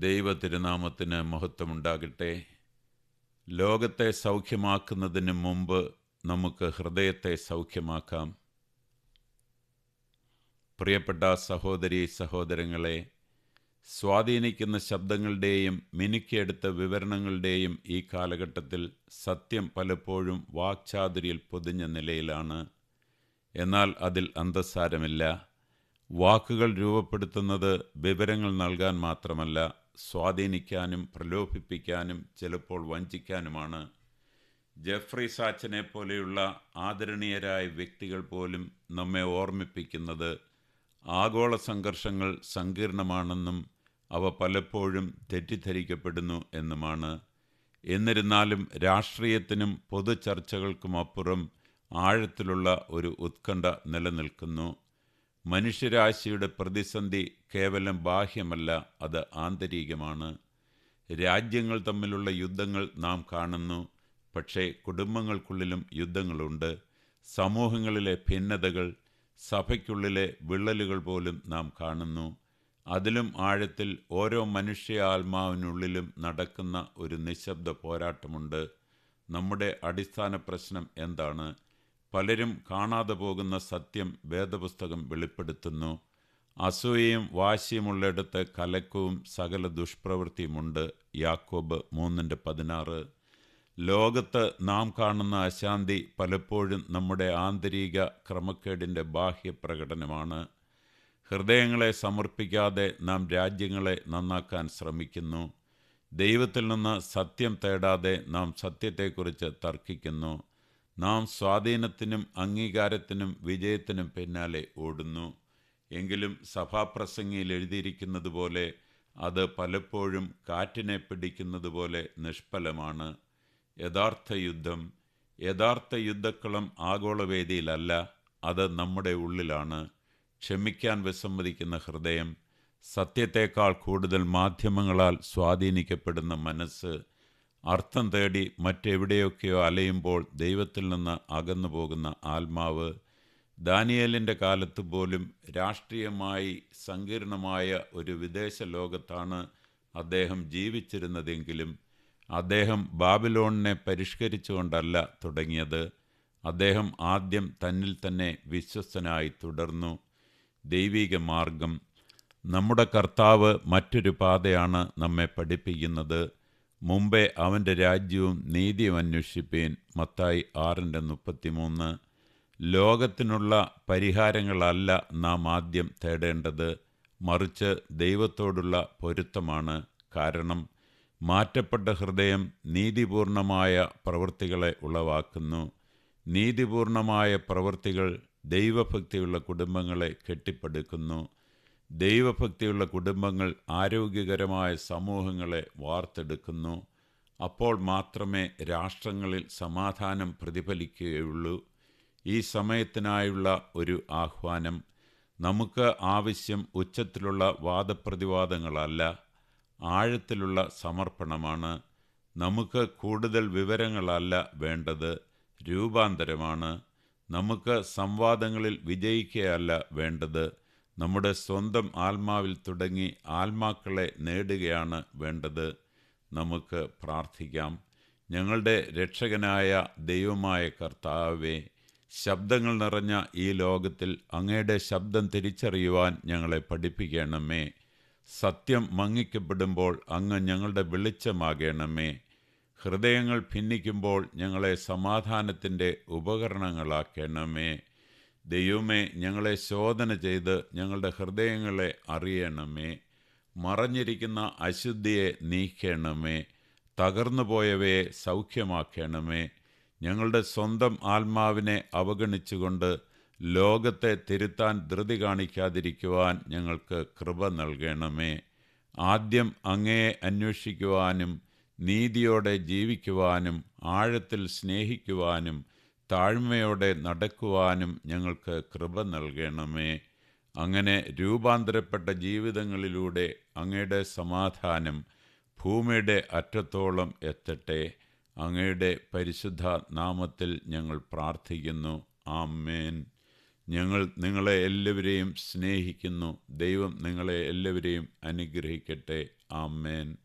ദൈവ തിരുനാമത്തിന് മഹത്വമുണ്ടാകട്ടെ. ലോകത്തെ സൗഖ്യമാക്കുന്നതിന് മുമ്പ് നമുക്ക് ഹൃദയത്തെ സൗഖ്യമാക്കാം. പ്രിയപ്പെട്ട സഹോദരീ സഹോദരങ്ങളെ, സ്വാധീനിക്കുന്ന ശബ്ദങ്ങളുടെയും മിനുക്കിയെടുത്ത വിവരണങ്ങളുടെയും ഈ കാലഘട്ടത്തിൽ സത്യം പലപ്പോഴും വാക്ചാതുരിയിൽ പൊതിഞ്ഞ നിലയിലാണ്. എന്നാൽ അതിൽ അന്തസ്സാരമില്ല. വാക്കുകൾ രൂപപ്പെടുത്തുന്നത് വിവരങ്ങൾ നൽകാൻ മാത്രമല്ല, സ്വാധീനിക്കാനും പ്രലോഭിപ്പിക്കാനും ചിലപ്പോൾ വഞ്ചിക്കാനുമാണ്. ജെഫ്രി സാച്ചനെ പോലെയുള്ള ആദരണീയരായ വ്യക്തികൾ പോലും നമ്മെ ഓർമ്മിപ്പിക്കുന്നത് ആഗോള സംഘർഷങ്ങൾ സങ്കീർണമാണെന്നും അവ പലപ്പോഴും തെറ്റിദ്ധരിക്കപ്പെടുന്നു എന്നുമാണ്. എന്നിരുന്നാലും രാഷ്ട്രീയത്തിനും പൊതുചർച്ചകൾക്കുമപ്പുറം ആഴത്തിലുള്ള ഒരു ഉത്കണ്ഠ നിലനിൽക്കുന്നു. മനുഷ്യരാശിയുടെ പ്രതിസന്ധി കേവലം ബാഹ്യമല്ല, അത് ആന്തരികമാണ്. രാജ്യങ്ങൾ തമ്മിലുള്ള യുദ്ധങ്ങൾ നാം കാണുന്നു. പക്ഷേ കുടുംബങ്ങൾക്കുള്ളിലും യുദ്ധങ്ങളുണ്ട്. സമൂഹങ്ങളിലെ ഭിന്നതകൾ, സഭയ്ക്കുള്ളിലെ വിള്ളലുകൾ പോലും നാം കാണുന്നു. അതിലും ആഴത്തിൽ ഓരോ മനുഷ്യ ആത്മാവിനുള്ളിലും നടക്കുന്ന ഒരു നിശബ്ദ പോരാട്ടമുണ്ട്. നമ്മുടെ അടിസ്ഥാന പ്രശ്നം എന്താണ്? പലരും കാണാതെ പോകുന്ന സത്യം വേദപുസ്തകം വെളിപ്പെടുത്തുന്നു. അസൂയയും വാശിയുമുള്ളിടത്ത് കലക്കവും സകല ദുഷ്പ്രവൃത്തിയുമുണ്ട്. യാക്കോബ് 3:16. ലോകത്ത് നാം കാണുന്ന അശാന്തി പലപ്പോഴും നമ്മുടെ ആന്തരിക ക്രമക്കേടിൻ്റെ ബാഹ്യപ്രകടനമാണ്. ഹൃദയങ്ങളെ സമർപ്പിക്കാതെ നാം രാജ്യങ്ങളെ നന്നാക്കാൻ ശ്രമിക്കുന്നു. ദൈവത്തിൽ നിന്ന് സത്യം തേടാതെ നാം സത്യത്തെക്കുറിച്ച് തർക്കിക്കുന്നു. നാം സ്വാധീനത്തിനും അംഗീകാരത്തിനും വിജയത്തിനും പിന്നാലെ ഓടുന്നു. എങ്കിലും സഭാപ്രസംഗിയിൽ എഴുതിയിരിക്കുന്നത് പോലെ അത് പലപ്പോഴും കാറ്റിനെ പിടിക്കുന്നത് പോലെ നിഷ്ഫലമാണ്. യഥാർത്ഥ യുദ്ധക്കളം ആഗോളവേദിയിലല്ല, അത് നമ്മുടെ ഉള്ളിലാണ്. ക്ഷമിക്കാൻ വിസമ്മതിക്കുന്ന ഹൃദയം, സത്യത്തേക്കാൾ കൂടുതൽ മാധ്യമങ്ങളാൽ സ്വാധീനിക്കപ്പെടുന്ന മനസ്സ്, അർത്ഥം തേടി മറ്റെവിടെയൊക്കെയോ അലയുമ്പോൾ ദൈവത്തിൽ നിന്ന് അകന്നു പോകുന്ന ആത്മാവ്. ദാനിയേലിൻ്റെ കാലത്ത് പോലും രാഷ്ട്രീയമായി സങ്കീർണമായ ഒരു വിദേശ ലോകത്താണ് അദ്ദേഹം ജീവിച്ചിരുന്നതെങ്കിലും അദ്ദേഹം ബാബിലോണിനെ പരിഷ്കരിച്ചുകൊണ്ടല്ല തുടങ്ങിയത്. അദ്ദേഹം ആദ്യം തന്നിൽ തന്നെ വിശ്വസ്തനായി തുടർന്നു. ദൈവിക മാർഗം. നമ്മുടെ കർത്താവ് മറ്റൊരു പാതയാണ് നമ്മെ പഠിപ്പിക്കുന്നത്. മുമ്പേ അവൻ്റെ രാജ്യവും നീതിയും അന്വേഷിപ്പീൻ. മത്തായി 6:33. ലോകത്തിനുള്ള പരിഹാരങ്ങളല്ല നാം ആദ്യം തേടേണ്ടത്, മറിച്ച് ദൈവത്തോടുള്ള പൊരുത്തമാണ്. കാരണം മാറ്റപ്പെട്ട ഹൃദയം നീതിപൂർണമായ പ്രവൃത്തികളെ ഉളവാക്കുന്നു. നീതിപൂർണമായ പ്രവൃത്തികൾ ദൈവഭക്തിയുള്ള കുടുംബങ്ങളെ കെട്ടിപ്പടുക്കുന്നു. ദൈവഭക്തിയുള്ള കുടുംബങ്ങൾ ആരോഗ്യകരമായ സമൂഹങ്ങളെ വാർത്തെടുക്കുന്നു. അപ്പോൾ മാത്രമേ രാഷ്ട്രങ്ങളിൽ സമാധാനം പ്രതിഫലിക്കുകയുള്ളൂ. ഈ സമയത്തിനായുള്ള ഒരു ആഹ്വാനം. നമുക്ക് ആവശ്യം ഉച്ചത്തിലുള്ള വാദപ്രതിവാദങ്ങളല്ല, ആഴത്തിലുള്ള സമർപ്പണമാണ്. നമുക്ക് കൂടുതൽ വിവരങ്ങളല്ല വേണ്ടത്, രൂപാന്തരമാണ്. നമുക്ക് സംവാദങ്ങളിൽ വിജയിക്കുകയല്ല വേണ്ടത്, നമ്മുടെ സ്വന്തം ആത്മാവിൽ തുടങ്ങി ആത്മാക്കളെ നേടുകയാണ് വേണ്ടത്. നമുക്ക് പ്രാർത്ഥിക്കാം. ഞങ്ങളുടെ രക്ഷകനായ ദൈവമായ കർത്താവേ, ശബ്ദങ്ങൾ നിറഞ്ഞ ഈ ലോകത്തിൽ അങ്ങയുടെ ശബ്ദം തിരിച്ചറിയുവാൻ ഞങ്ങളെ പഠിപ്പിക്കണമേ. സത്യം മങ്ങിക്കപ്പെടുമ്പോൾ അങ്ങ് ഞങ്ങളുടെ വെളിച്ചമാകണമേ. ഹൃദയങ്ങൾ ഭിന്നിക്കുമ്പോൾ ഞങ്ങളെ സമാധാനത്തിൻ്റെ ഉപകരണങ്ങളാക്കണമേ. ദൈവമേ, ഞങ്ങളെ ശോധന ചെയ്ത് ഞങ്ങളുടെ ഹൃദയങ്ങളെ അറിയണമേ. മറഞ്ഞിരിക്കുന്ന അശുദ്ധിയെ നീക്കണമേ. തകർന്നു പോയവയെ സൗഖ്യമാക്കണമേ. ഞങ്ങളുടെ സ്വന്തം ആത്മാവിനെ അവഗണിച്ചുകൊണ്ട് ലോകത്തെ തിരുത്താൻ ധൃതി കാണിക്കാതിരിക്കുവാൻ ഞങ്ങൾക്ക് കൃപ നൽകണമേ. ആദ്യം അങ്ങയെ അന്വേഷിക്കുവാനും നീതിയോടെ ജീവിക്കുവാനും ആഴത്തിൽ സ്നേഹിക്കുവാനും താഴ്മയോടെ നടക്കുവാനും ഞങ്ങൾക്ക് കൃപ നൽകണമേ. അങ്ങനെ രൂപാന്തരപ്പെട്ട ജീവിതങ്ങളിലൂടെ അങ്ങയുടെ സമാധാനം ഭൂമിയുടെ അറ്റത്തോളം എത്തട്ടെ. അങ്ങയുടെ പരിശുദ്ധ നാമത്തിൽ ഞങ്ങൾ പ്രാർത്ഥിക്കുന്നു. ആമേൻ. ഞങ്ങൾ നിങ്ങളെ എല്ലാവരെയും സ്നേഹിക്കുന്നു. ദൈവം നിങ്ങളെ എല്ലാവരെയും അനുഗ്രഹിക്കട്ടെ. ആമേൻ.